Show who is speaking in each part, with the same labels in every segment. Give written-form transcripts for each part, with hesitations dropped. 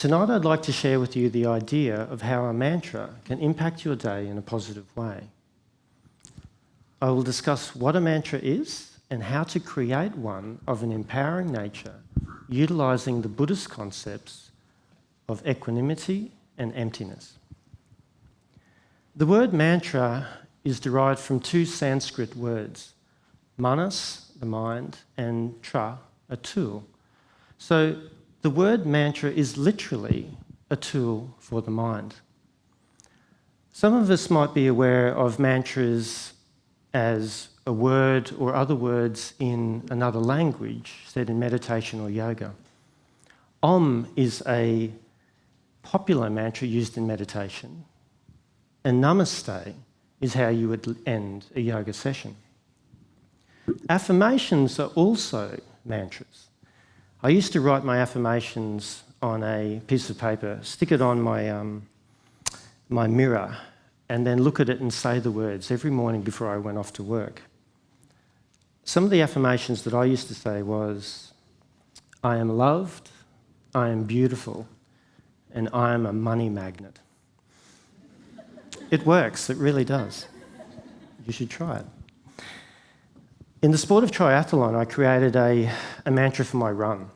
Speaker 1: Tonight I'd like to share with you the idea of how a mantra can impact your day in a positive way. I will discuss what a mantra is and how to create one of an empowering nature, utilising the Buddhist concepts of equanimity and emptiness. The word mantra is derived from two Sanskrit words, manas, the mind, and tra, a tool. So the word mantra is literally a tool for the mind. Some of us might be aware of mantras as a word or other words in another language said in meditation or yoga. Om is a popular mantra used in meditation, and namaste is how you would end a yoga session. Affirmations are also mantras. I used to write my affirmations on a piece of paper, stick it on my mirror, and then look at it and say the words every morning before I went off to work. Some of the affirmations that I used to say was, I am loved, I am beautiful, and I am a money magnet. It works, it really does. You should try it. In the sport of triathlon, I created a mantra for my run,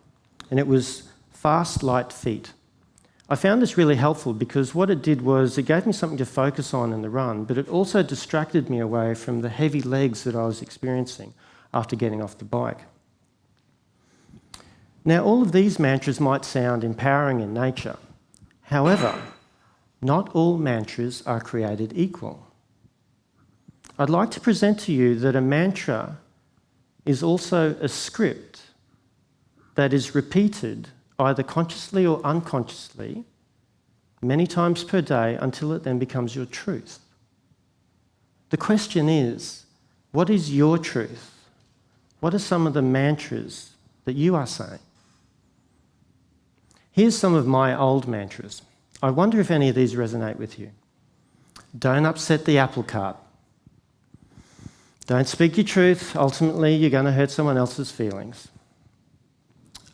Speaker 1: and it was fast, light feet. I found this really helpful because what it did was it gave me something to focus on in the run, but it also distracted me away from the heavy legs that I was experiencing after getting off the bike. Now, all of these mantras might sound empowering in nature. However, not all mantras are created equal. I'd like to present to you that a mantra is also a script that is repeated either consciously or unconsciously many times per day until it then becomes your truth. The question is, what is your truth? What are some of the mantras that you are saying? Here's some of my old mantras. I wonder if any of these resonate with you. Don't upset the apple cart. Don't speak your truth. Ultimately, you're going to hurt someone else's feelings.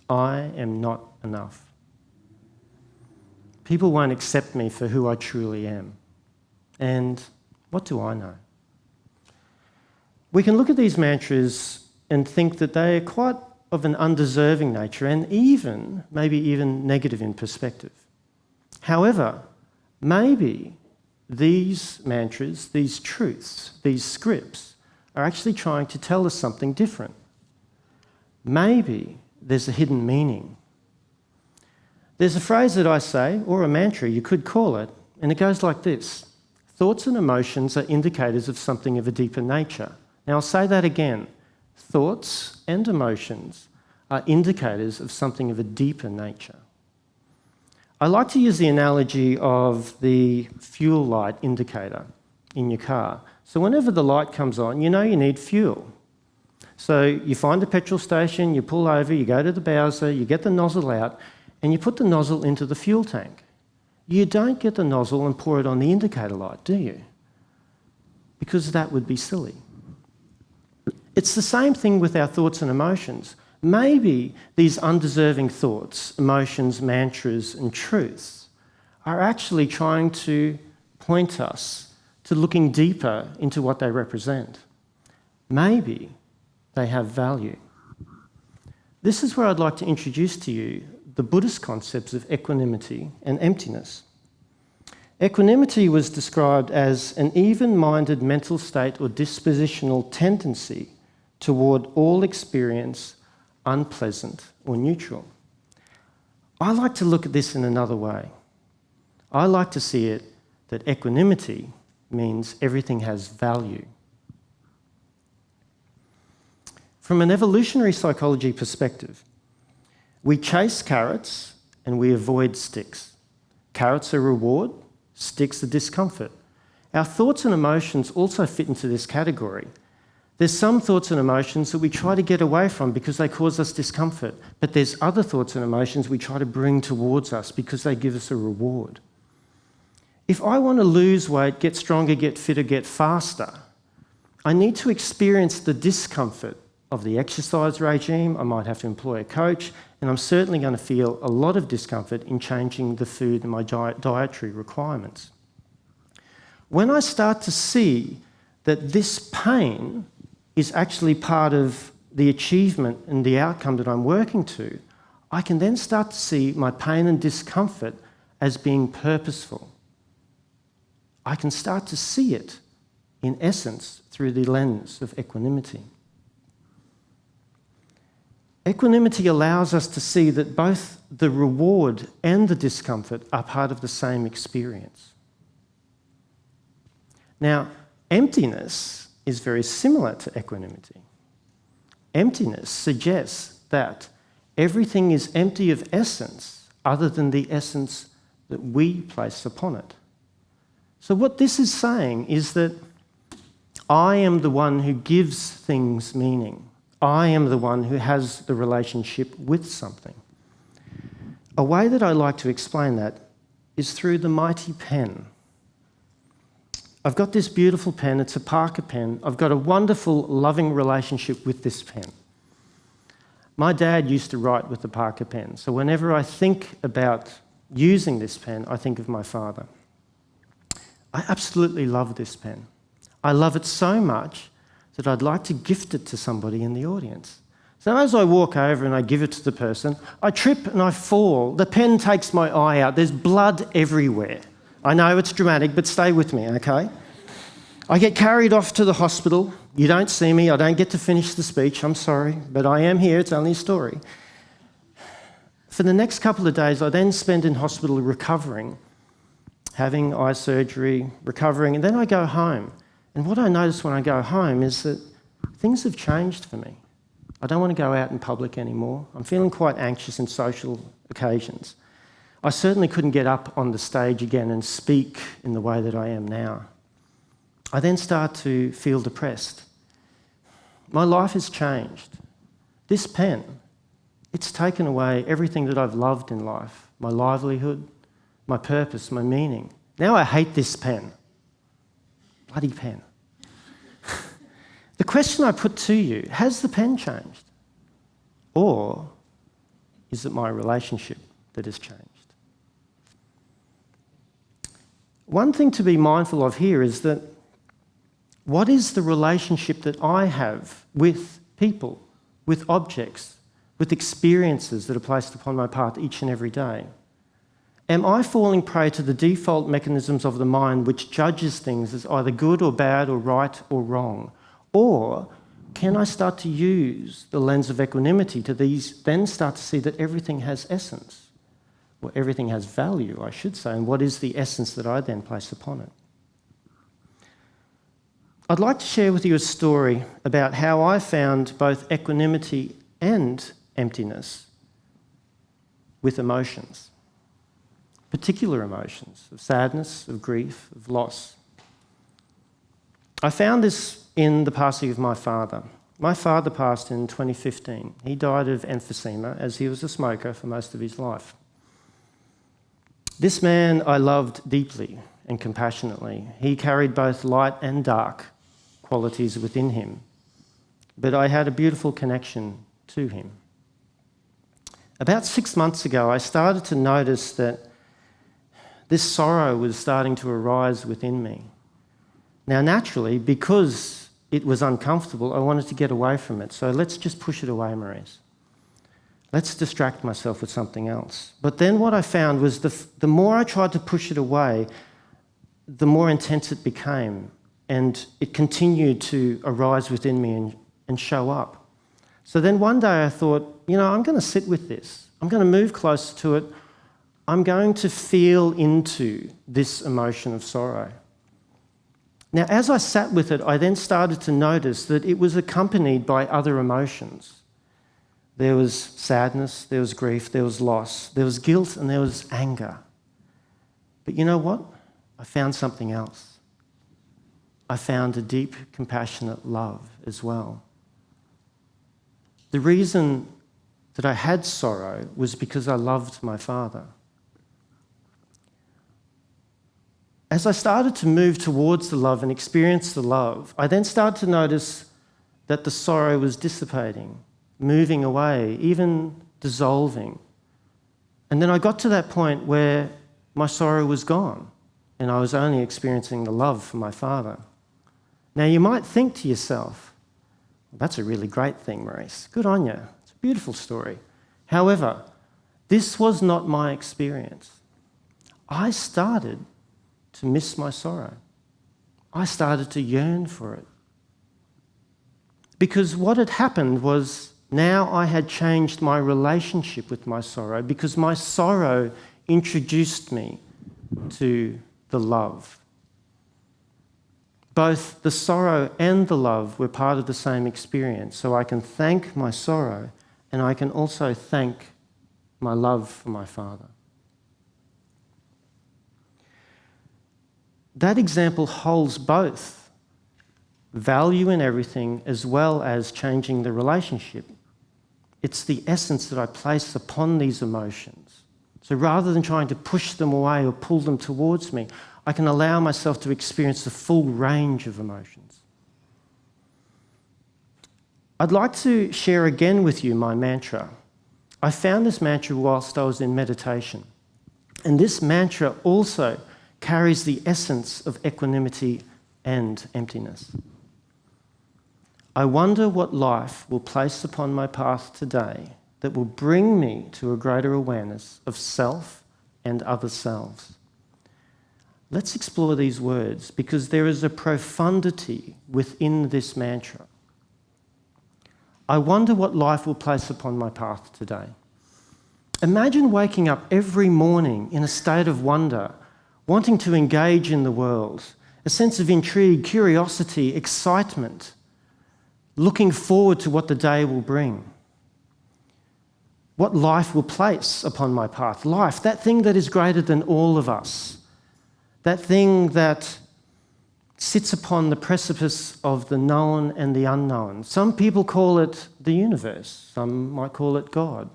Speaker 1: I am not enough. People won't accept me for who I truly am. And what do I know? We can look at these mantras and think that they are quite of an undeserving nature and maybe even negative in perspective. However, maybe these mantras, these truths, these scripts, are actually trying to tell us something different. Maybe there's a hidden meaning. There's a phrase that I say, or a mantra, you could call it, and it goes like this. Thoughts and emotions are indicators of something of a deeper nature. Now, I'll say that again. Thoughts and emotions are indicators of something of a deeper nature. I like to use the analogy of the fuel light indicator in your car. So whenever the light comes on, you know you need fuel. So you find a petrol station, you pull over, you go to the Bowser, you get the nozzle out, and you put the nozzle into the fuel tank. You don't get the nozzle and pour it on the indicator light, do you? Because that would be silly. It's the same thing with our thoughts and emotions. Maybe these undeserving thoughts, emotions, mantras, and truths are actually trying to point us to looking deeper into what they represent. Maybe they have value. This is where I'd like to introduce to you the Buddhist concepts of equanimity and emptiness. Equanimity was described as an even-minded mental state or dispositional tendency toward all experience, unpleasant or neutral. I like to look at this in another way. I like to see it that equanimity means everything has value. From an evolutionary psychology perspective, we chase carrots and we avoid sticks. Carrots are reward, sticks are discomfort. Our thoughts and emotions also fit into this category. There's some thoughts and emotions that we try to get away from because they cause us discomfort, but there's other thoughts and emotions we try to bring towards us because they give us a reward. If I want to lose weight, get stronger, get fitter, get faster, I need to experience the discomfort of the exercise regime, I might have to employ a coach, and I'm certainly going to feel a lot of discomfort in changing the food and my dietary requirements. When I start to see that this pain is actually part of the achievement and the outcome that I'm working to, I can then start to see my pain and discomfort as being purposeful. I can start to see it, in essence, through the lens of equanimity. Equanimity allows us to see that both the reward and the discomfort are part of the same experience. Now, emptiness is very similar to equanimity. Emptiness suggests that everything is empty of essence other than the essence that we place upon it. So what this is saying is that I am the one who gives things meaning. I am the one who has the relationship with something. A way that I like to explain that is through the mighty pen. I've got this beautiful pen, it's a Parker pen. I've got a wonderful, loving relationship with this pen. My dad used to write with the Parker pen, so whenever I think about using this pen, I think of my father. I absolutely love this pen. I love it so much that I'd like to gift it to somebody in the audience. So as I walk over and I give it to the person, I trip and I fall. The pen takes my eye out. There's blood everywhere. I know it's dramatic, but stay with me, okay? I get carried off to the hospital. You don't see me. I don't get to finish the speech. I'm sorry, but I am here. It's only a story. For the next couple of days, I then spend in hospital recovering, having eye surgery, recovering, and then I go home. And what I notice when I go home is that things have changed for me. I don't want to go out in public anymore. I'm feeling quite anxious in social occasions. I certainly couldn't get up on the stage again and speak in the way that I am now. I then start to feel depressed. My life has changed. This pen, it's taken away everything that I've loved in life, my livelihood, my purpose, my meaning. Now I hate this pen. Bloody pen. The question I put to you, has the pen changed? Or is it my relationship that has changed? One thing to be mindful of here is that what is the relationship that I have with people, with objects, with experiences that are placed upon my path each and every day? Am I falling prey to the default mechanisms of the mind which judges things as either good or bad or right or wrong? Or can I start to use the lens of equanimity to then start to see that everything has essence? Or everything has value, I should say, and what is the essence that I then place upon it? I'd like to share with you a story about how I found both equanimity and emptiness with emotions. Particular emotions of sadness, of grief, of loss. I found this in the passing of my father. My father passed in 2015. He died of emphysema as he was a smoker for most of his life. This man I loved deeply and compassionately. He carried both light and dark qualities within him, but I had a beautiful connection to him. About 6 months ago, I started to notice that this sorrow was starting to arise within me. Now, naturally, because it was uncomfortable, I wanted to get away from it. So let's just push it away, Maurice. Let's distract myself with something else. But then what I found was the more I tried to push it away, the more intense it became. And it continued to arise within me and show up. So then one day I thought, I'm going to sit with this. I'm going to move closer to it. I'm going to feel into this emotion of sorrow. Now, as I sat with it, I then started to notice that it was accompanied by other emotions. There was sadness, there was grief, there was loss, there was guilt, and there was anger. But you know what? I found something else. I found a deep, compassionate love as well. The reason that I had sorrow was because I loved my father. As I started to move towards the love and experience the love, I then started to notice that the sorrow was dissipating, moving away, even dissolving. And then I got to that point where my sorrow was gone and I was only experiencing the love for my Father. Now you might think to yourself, well, that's a really great thing, Maurice. Good on you. It's a beautiful story. However, this was not my experience. I started to miss my sorrow. I started to yearn for it. Because what had happened was now I had changed my relationship with my sorrow, because my sorrow introduced me to the love. Both the sorrow and the love were part of the same experience. So I can thank my sorrow and I can also thank my love for my Father. That example holds both value in everything as well as changing the relationship. It's the essence that I place upon these emotions. So rather than trying to push them away or pull them towards me, I can allow myself to experience the full range of emotions. I'd like to share again with you my mantra. I found this mantra whilst I was in meditation. And this mantra also carries the essence of equanimity and emptiness. I wonder what life will place upon my path today that will bring me to a greater awareness of self and other selves. Let's explore these words because there is a profundity within this mantra. I wonder what life will place upon my path today. Imagine waking up every morning in a state of wonder, wanting to engage in the world, a sense of intrigue, curiosity, excitement, looking forward to what the day will bring. What life will place upon my path. Life, that thing that is greater than all of us. That thing that sits upon the precipice of the known and the unknown. Some people call it the universe. Some might call it God.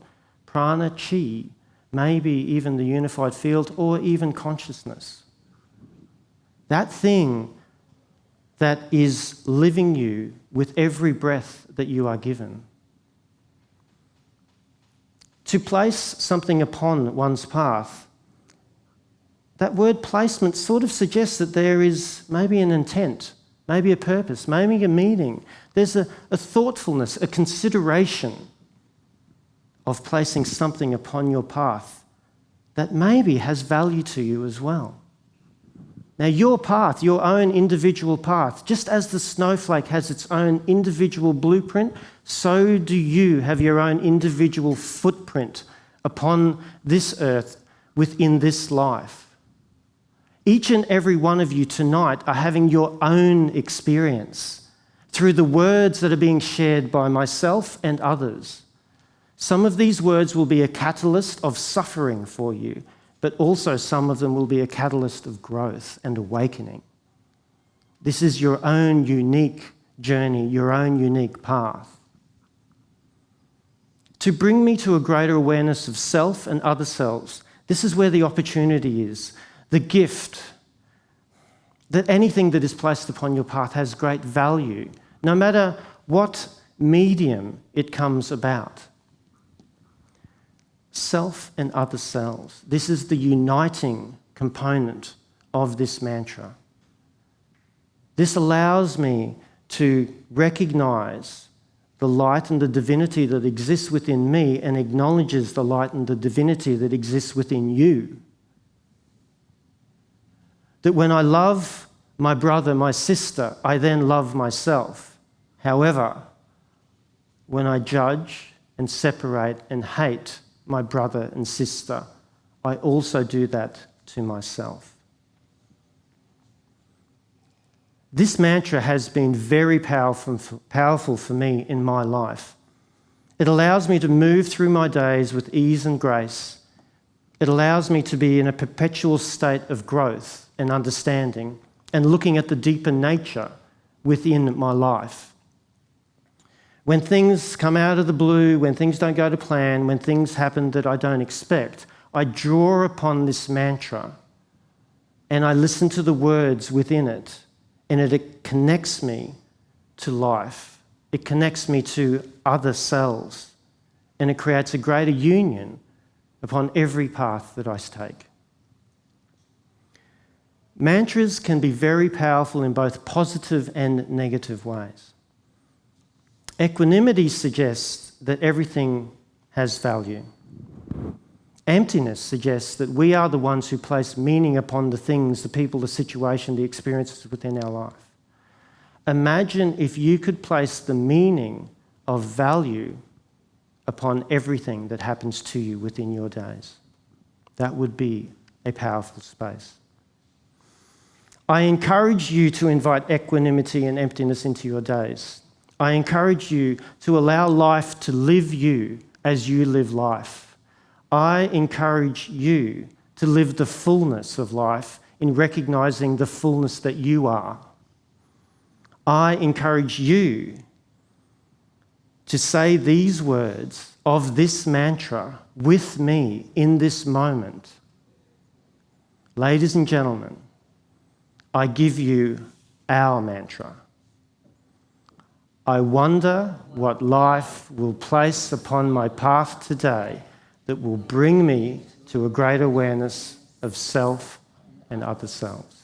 Speaker 1: Prana, chi, maybe even the unified field or even consciousness. That thing that is living you with every breath that you are given. To place something upon one's path, that word placement sort of suggests that there is maybe an intent, maybe a purpose, maybe a meaning. There's a thoughtfulness, a consideration of placing something upon your path that maybe has value to you as well. Now, your path, your own individual path, just as the snowflake has its own individual blueprint, so do you have your own individual footprint upon this earth within this life. Each and every one of you tonight are having your own experience through the words that are being shared by myself and others. Some of these words will be a catalyst of suffering for you, but also some of them will be a catalyst of growth and awakening. This is your own unique journey, your own unique path. To bring me to a greater awareness of self and other selves, this is where the opportunity is, the gift, that anything that is placed upon your path has great value, no matter what medium it comes about. Self and other selves. This is the uniting component of this mantra. This allows me to recognize the light and the divinity that exists within me and acknowledges the light and the divinity that exists within you. That when I love my brother, my sister, I then love myself. However, when I judge and separate and hate my brother and sister, I also do that to myself. This mantra has been very powerful for me in my life. It allows me to move through my days with ease and grace. It allows me to be in a perpetual state of growth and understanding and looking at the deeper nature within my life. When things come out of the blue, when things don't go to plan, when things happen that I don't expect, I draw upon this mantra and I listen to the words within it, and it connects me to life it connects me to other selves, and it creates a greater union upon every path that I take. Mantras can be very powerful in both positive and negative ways. Equanimity suggests that everything has value. Emptiness suggests that we are the ones who place meaning upon the things, the people, the situation, the experiences within our life. Imagine if you could place the meaning of value upon everything that happens to you within your days. That would be a powerful space. I encourage you to invite equanimity and emptiness into your days. I encourage you to allow life to live you as you live life. I encourage you to live the fullness of life in recognizing the fullness that you are. I encourage you to say these words of this mantra with me in this moment. Ladies and gentlemen, I give you our mantra. I wonder what life will place upon my path today that will bring me to a great awareness of self and other selves.